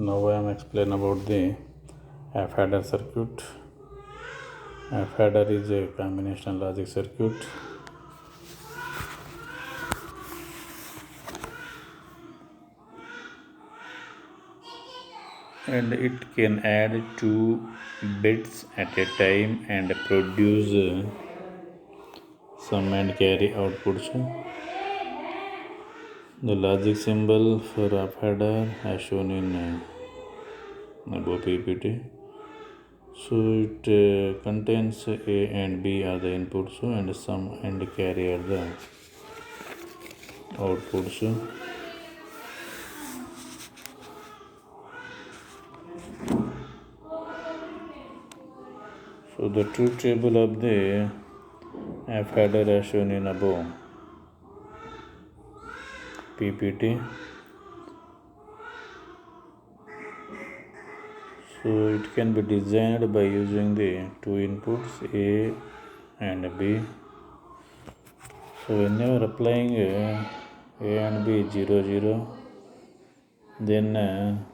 Now I am explain about the half adder circuit. Half adder is a combination logic circuit and it can add 2 bits at a time and produce sum and carry outputs. The logic symbol for half adder as shown in above PPT. So it contains A and B are the inputs and sum and carry are the outputs. So the truth table of the half adder as shown in above PPT. So it can be designed by using the two inputs A and B. So whenever applying A and B 0 0, then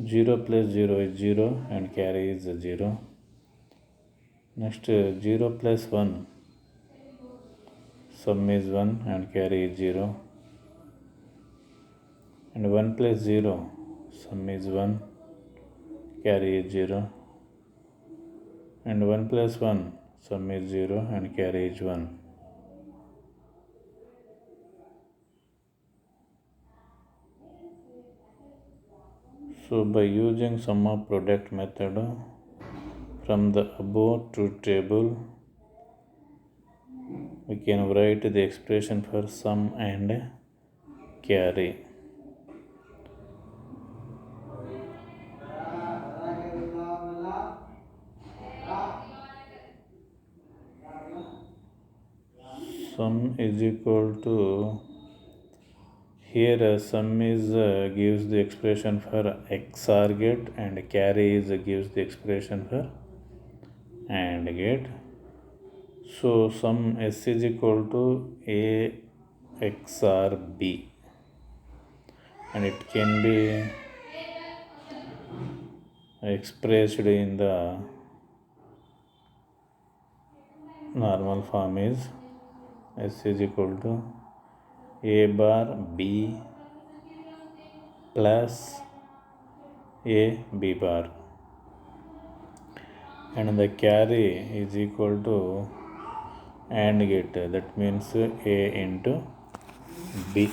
0 plus 0 is 0 and carry is 0. Next 0 plus 1, sum is 1 and carry is 0. And 1 plus 0, sum is 1, carry is 0. And 1 plus 1, sum is 0 and carry is 1. So by using sum of product method from the above truth table, we can write the expression for sum and carry. Sum is equal to, here sum is gives the expression for XOR gate and carry is gives the expression for AND gate. So sum S is equal to A XOR B and it can be expressed in the normal form is S is equal to A bar B plus A B bar, and the carry is equal to AND gate, that means A into B.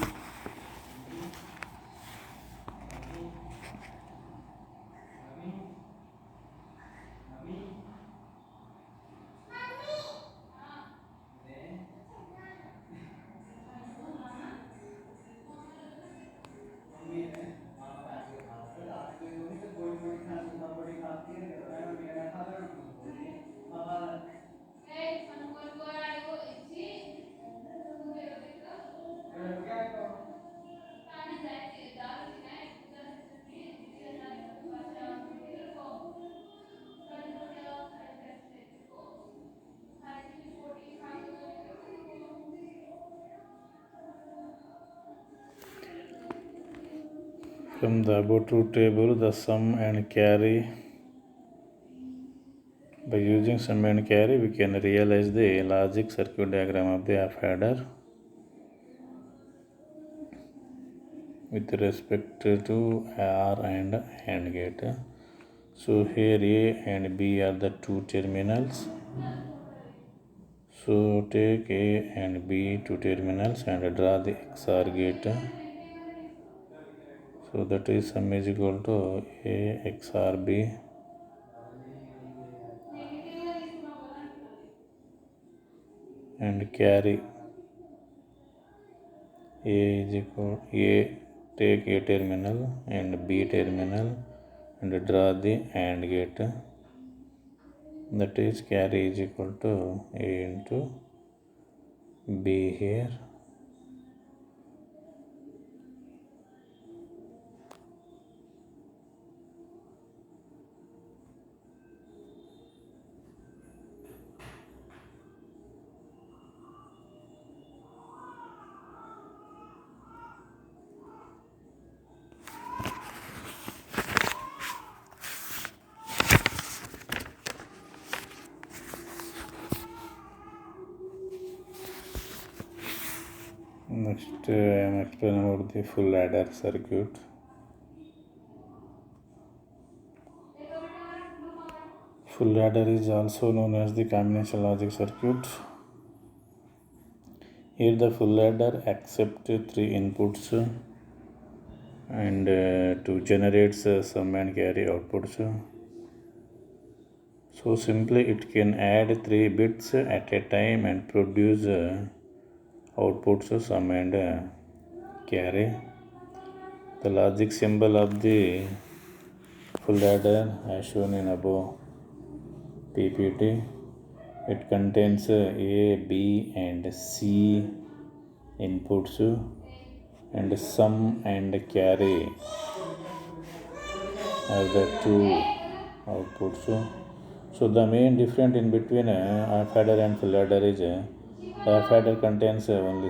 From the above truth table, the sum and carry, by using sum and carry, we can realize the logic circuit diagram of the half adder with respect to OR and AND gate. So here A and B are the two terminals. So take A and B two terminals and draw the XOR gate. So that is sum is equal to A XOR B and carry A is equal A, take A terminal and B terminal and draw the AND gate. That is carry is equal to A into B here. Next, I am explaining about the full adder circuit. Full adder is also known as the combination logic circuit. Here the full adder accepts three inputs and to generate sum and carry outputs. So simply it can add 3 bits at a time and produce outputs sum and carry. The logic symbol of the full adder as shown in above PPT. It contains A, B and C inputs and sum and carry are the two outputs. So the main difference in between half adder and full adder is half adder contains only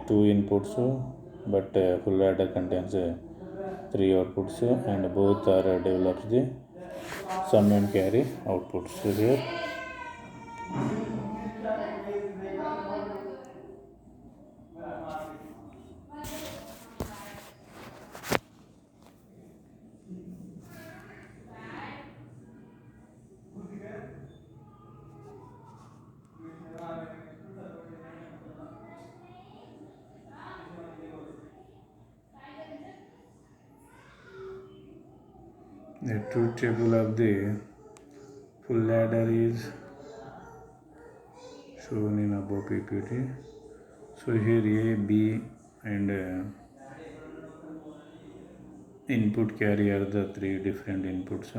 two inputs, but full adder contains three outputs, and both are develops the sum and carry outputs. So here the truth table of the full adder is shown in above PPT. So here A, B and input carry are the three different inputs.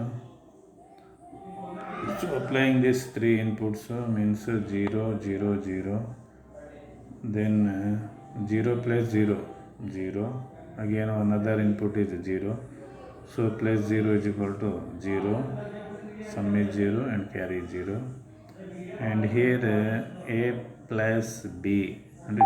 So applying these three inputs means 0, 0, 0. Then 0 plus 0, 0. Again another input is 0. So plus 0 is equal to 0. Sum is 0 and carry is 0. And here A plus B and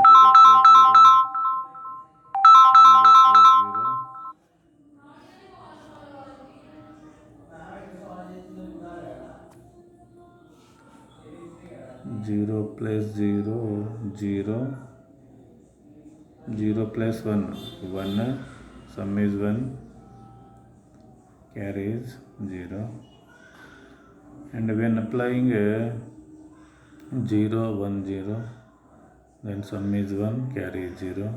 0 plus 0, 0. 0 plus 1, 1. Sum is 1. Carry is 0. And when applying 0, 1, 0, then sum is 1, carry is 0.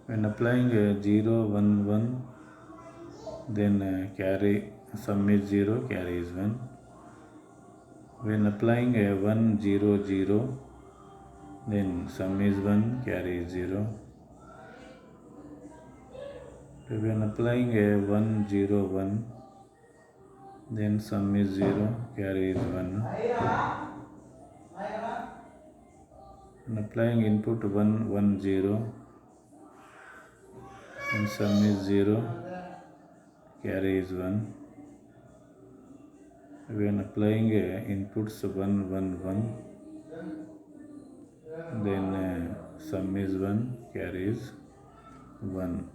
When applying 0, 1, 1, then carry sum is 0, carry is 1. When applying 1, 0, 0, then sum is 1, carry is 0. When applying 1, 0, 1, then sum is 0, carry is 1. And applying input 1, 1, 0, and sum is 0, carry is 1. When applying inputs 1, 1, 1, then sum is 1, carry is 1.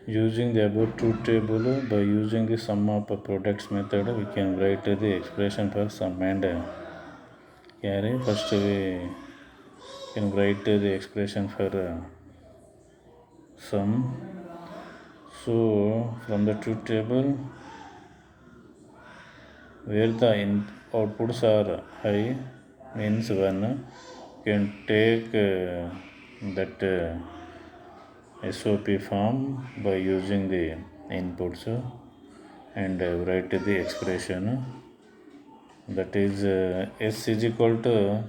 Using the above truth table, by using the sum of products method, we can write the expression for sum and carry. First, we can write the expression for sum. So, from the truth table, where the outputs are high means 1, can take that SOP form by using the inputs and write the expression, that is S is equal to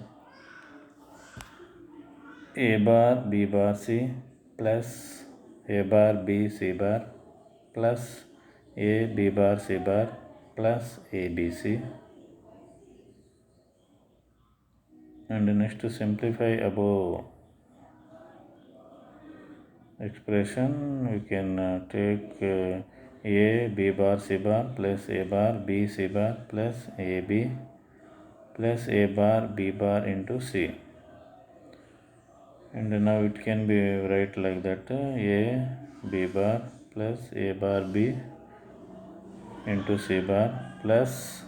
A bar B bar C plus A bar B C bar plus A B bar C bar plus A B C. And next to simplify above expression, we can take A B bar C bar plus A bar B C bar plus A B plus A bar B bar into C. And now it can be write like that, A B bar plus A bar B into C bar plus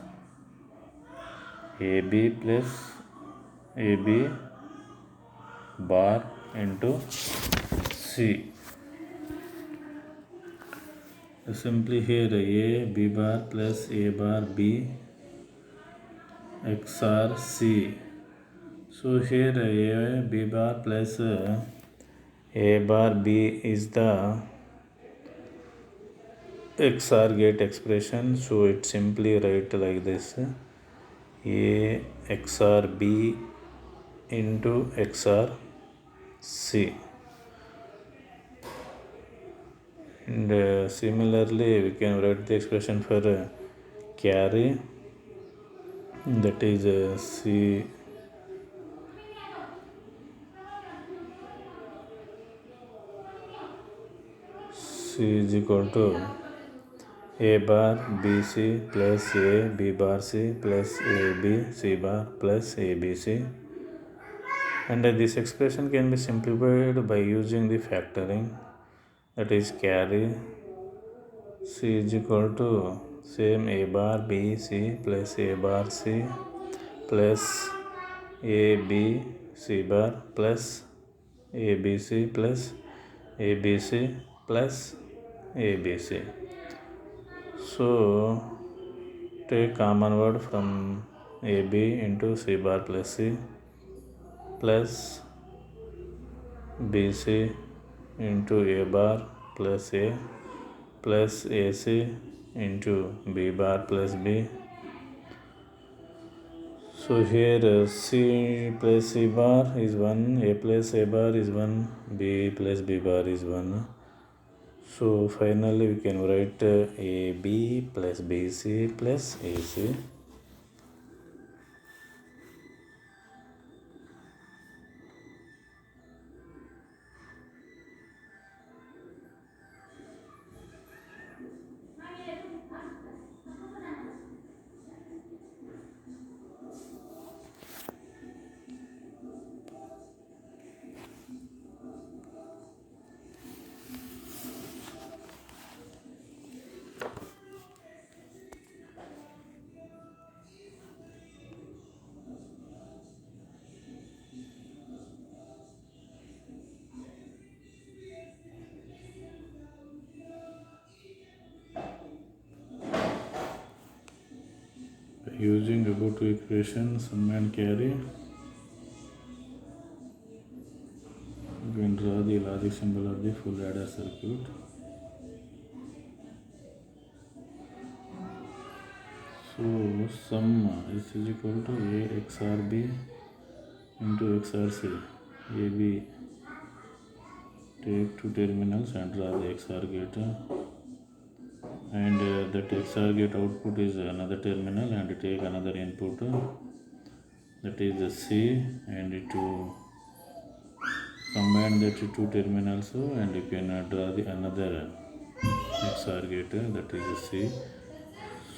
AB plus AB bar into C. Simply here A B bar plus A bar B XOR C. So here A B bar plus A bar B is the XOR gate expression. So it simply write like this, A XOR B into XOR C. And similarly we can write the expression for carry, that is C is equal to A bar B C plus A B bar C plus A B C bar plus A B C. And this expression can be simplified by using the factoring, that is carry C is equal to same A bar B C plus A bar C plus A B C bar plus A B C plus A B C plus A B C. So take common word from AB into C bar plus C plus BC into A bar plus A plus AC into B bar plus B. So here C plus C bar is 1, A plus A bar is 1, B plus B bar is 1. So finally we can write AB plus BC plus AC. Using above two equations, sum and carry, we can draw the logic symbol of the full adder circuit. So sum is equal to A XOR B into XOR C. AB, take two terminals and draw the XOR gate, and that XOR gate output is another terminal, and take another input, that is the C, and to combine the two terminals, and you can draw the another XOR gate, that is the C.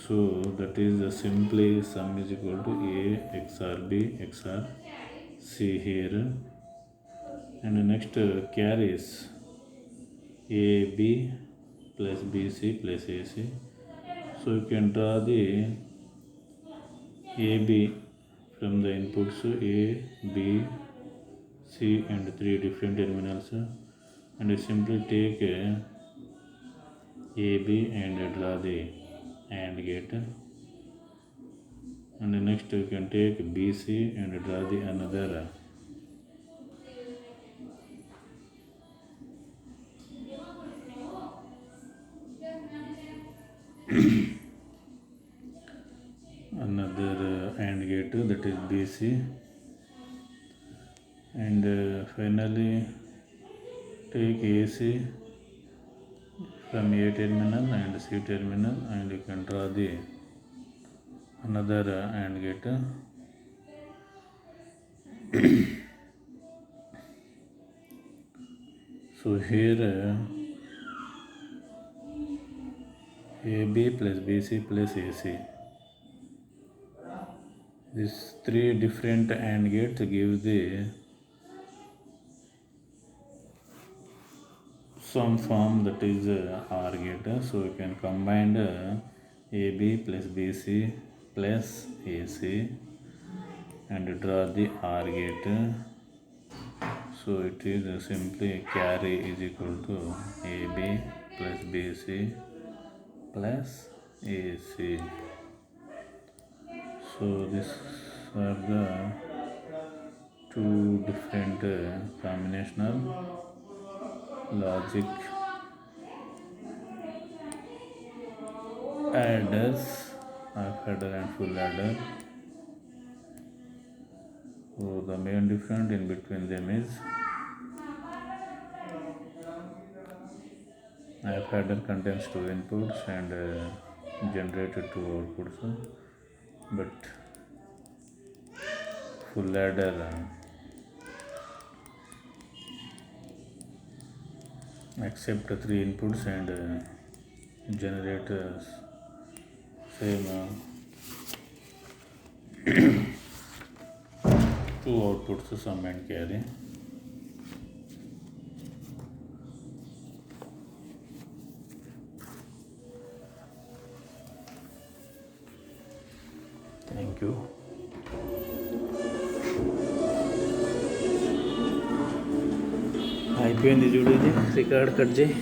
So that is simply sum is equal to A XOR B XOR C here. And next carries AB plus BC plus AC. So you can draw the AB from the inputs A, B, C and three different terminals, and you simply take AB and draw the AND gate. And next you can take BC and draw the another DC, and finally take AC from A terminal and C terminal, and you can draw the another AND gate. So here AB plus BC plus AC. These three different AND gates give the some form that is OR gate. So you can combine AB plus BC plus AC and draw the OR gate. So it is simply carry is equal to AB plus BC plus AC. So these are the two different combinational logic adders, half adder and full adder. So the main difference in between them is half adder contains two inputs and generated two outputs, but full adder accept three inputs and generate same two outputs, sum and carry. Thank you. అయిపోయింది చూడు, ఇది record cut చేయి.